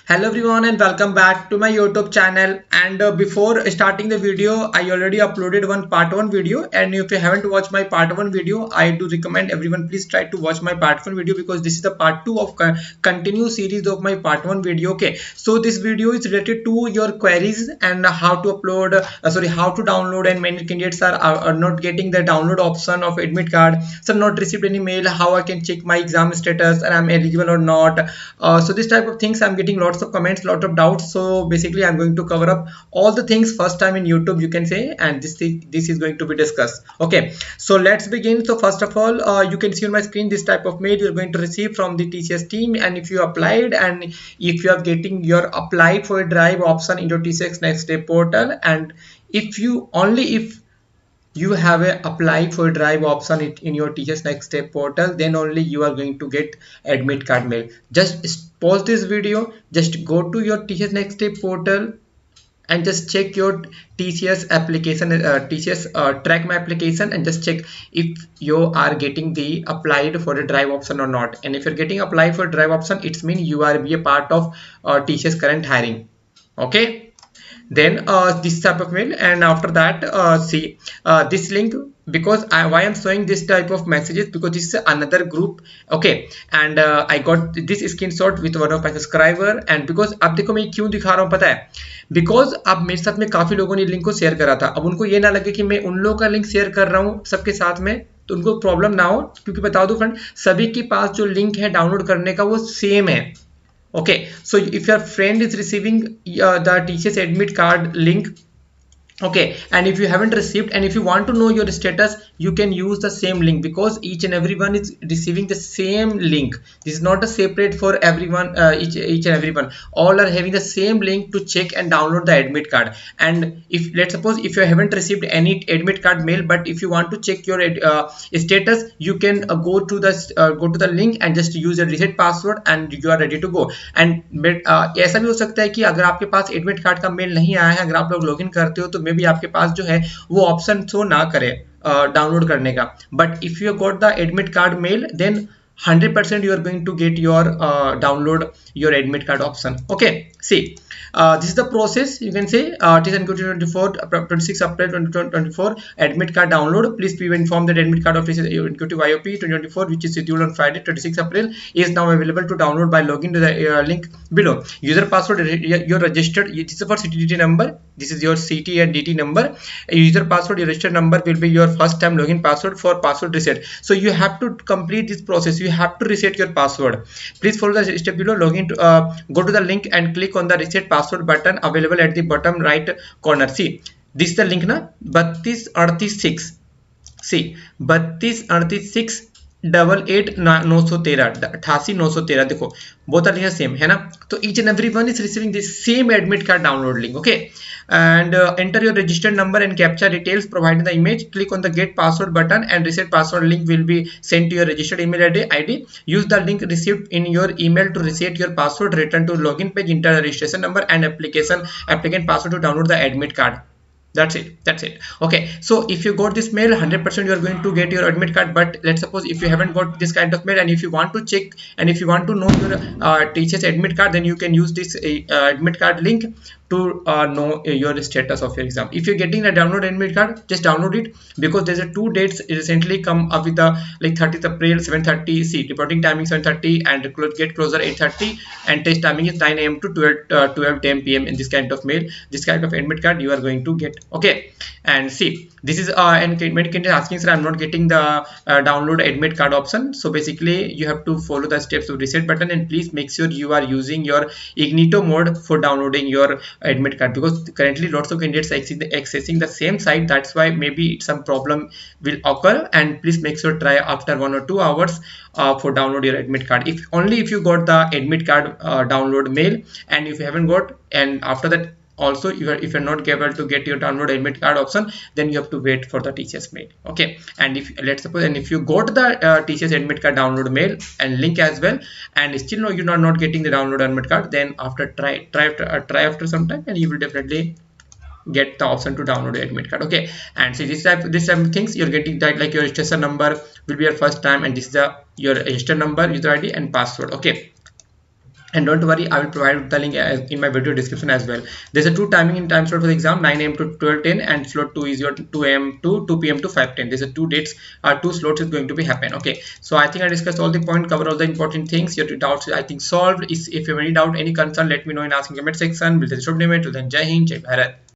Hello everyone and welcome back to my YouTube channel. And before starting the video, I already uploaded one part 1 video, and if you haven't watched my part 1 video, I do recommend everyone please try to watch my part 1 video, because this is the part 2 of continuous series of my part 1 video. Okay, so this video is related to your queries and how to upload how to download, and many candidates are not getting the download option of admit card. Some not received any mail, how I can check my exam status and I'm eligible or not. So this type of things I'm getting lots of comments, lot of doubts. So basically I'm going to cover up all the things first time in YouTube, you can say, and this is going to be discussed. Okay, so let's begin. So first of all, you can see on my screen this type of mail you're going to receive from the TCS team, and if you applied and if you are getting your apply for a drive option in your TCS Next Day portal, and if you have a apply for drive option in your TCS Next Step portal, then only you are going to get admit card mail. Just pause this video, just go to your TCS Next Step portal and just check your TCS application, TCS track my application, and just check if you are getting the applied for the drive option or not. And if you're getting applied for drive option, it means you are be a part of TCS current hiring. Okay, then this type of mail, and after that see this link, because why I'm showing this type of messages, because this is another group. Okay, and I got this screenshot with one of my subscriber, and because अब देखो मैं क्यों दिखा रहा हूँ पता है, because अब मेरे साथ में काफी लोगों ने लिंक को शेयर करा था। अब उनको ये ना लगे कि मैं उन लोगों का लिंक शेयर कर रहा हूँ सबके साथ में, तो उनको प्रॉब्लम ना हो, क्योंकि बता दो फ्रेंड, सभी के पास जो लिंक है डाउनलोड करने का वो सेम है। Okay, so if your friend is receiving the TCS admit card link, okay, and if you haven't received and if you want to know your status, you can use the same link, because each and everyone is receiving the same link. This is not a separate for everyone, each and everyone, all are having the same link to check and download the admit card. And if let's suppose if you haven't received any admit card mail, but if you want to check your status, you can go to the link and just use a reset password and you are ready to go. And ऐसा भी हो सकता है कि अगर आपके पास admit card का mail नहीं आया है, अगर आप लोग लॉगिन करते हो, तो मे बी आपके पास जो है वो ऑप्शन शो ना करे डाउनलोड करने का। But if you got the admit card mail, then 100% you are going to get your download your admit card option. Okay, see, this is the process, you can say TCS 26 April 2024 admit card download. Please be informed that admit card of TCS IOP 2024, which is scheduled on Friday 26 April, is now available to download by logging to the link below. User password, you're registered, this is for CTDT number, this is your CT and DT number. User password, your registered number will be your first time login password for password reset. So you have to complete this process, you have to reset your password. Please follow the step below. Login to go to the link and click on the reset password button available at the bottom right corner. See, this is the link na, 3286, see 3286 88 913 देखो both are here same है ना। तो each and everyone is receiving this same admit card download link. Okay, and enter your registered number and captcha details provided in the image. Click on the get password button and reset password link will be sent to your registered email ID. Use the link received in your email to reset your password. Return to login page, enter the registration number and applicant password to download the admit card. That's it. Okay, so if you got this mail, 100% you are going to get your admit card. But let's suppose if you haven't got this kind of mail, and if you want to check and if you want to know your TCS admit card, then you can use this admit card link to know your status of your exam. If you're getting a download admit card, just download it, because there's a 2 dates recently come up with the like 30th April 7:30. See, reporting timing 7:30 and get closer 8:30, and test timing is 9 AM to 12:10 PM. In this kind of mail, this kind of admit card you are going to get. Okay, and see, this is and many candidates asking, sir, I'm not getting the download admit card option. So basically you have to follow the steps of reset button, and please make sure you are using your Ignito mode for downloading your admit card, because currently lots of candidates are accessing the same site. That's why maybe some problem will occur, and please make sure try after 1 or 2 hours for download your admit card. If you got the admit card download mail, and if you haven't got, and after that also if you're not able to get your download admit card option, then you have to wait for the TCS mail. Okay, and if let's suppose, and if you got the TCS admit card download mail and link as well, and still no, you're not getting the download admit card, then after try after some time, and you will definitely get the option to download the admit card. Okay, and see, this type of things you're getting, that like your registration number will be your first time, and this is your register number, user ID and password. Okay, And don't worry, I will provide the link in my video description as well. There's a two timing in time slot for the exam, 9 a.m. to 12:10, and slot 2 is your 2 a.m. to 2 p.m. to 5:10. There's a two dates, two slots is going to be happen. Okay, so I think I discussed all the point, cover all the important things. Your doubts I think solved. If you have any doubt, any concern, let me know in asking comment section. Will the short name. Till then, Jai Hind, Jai Bharat.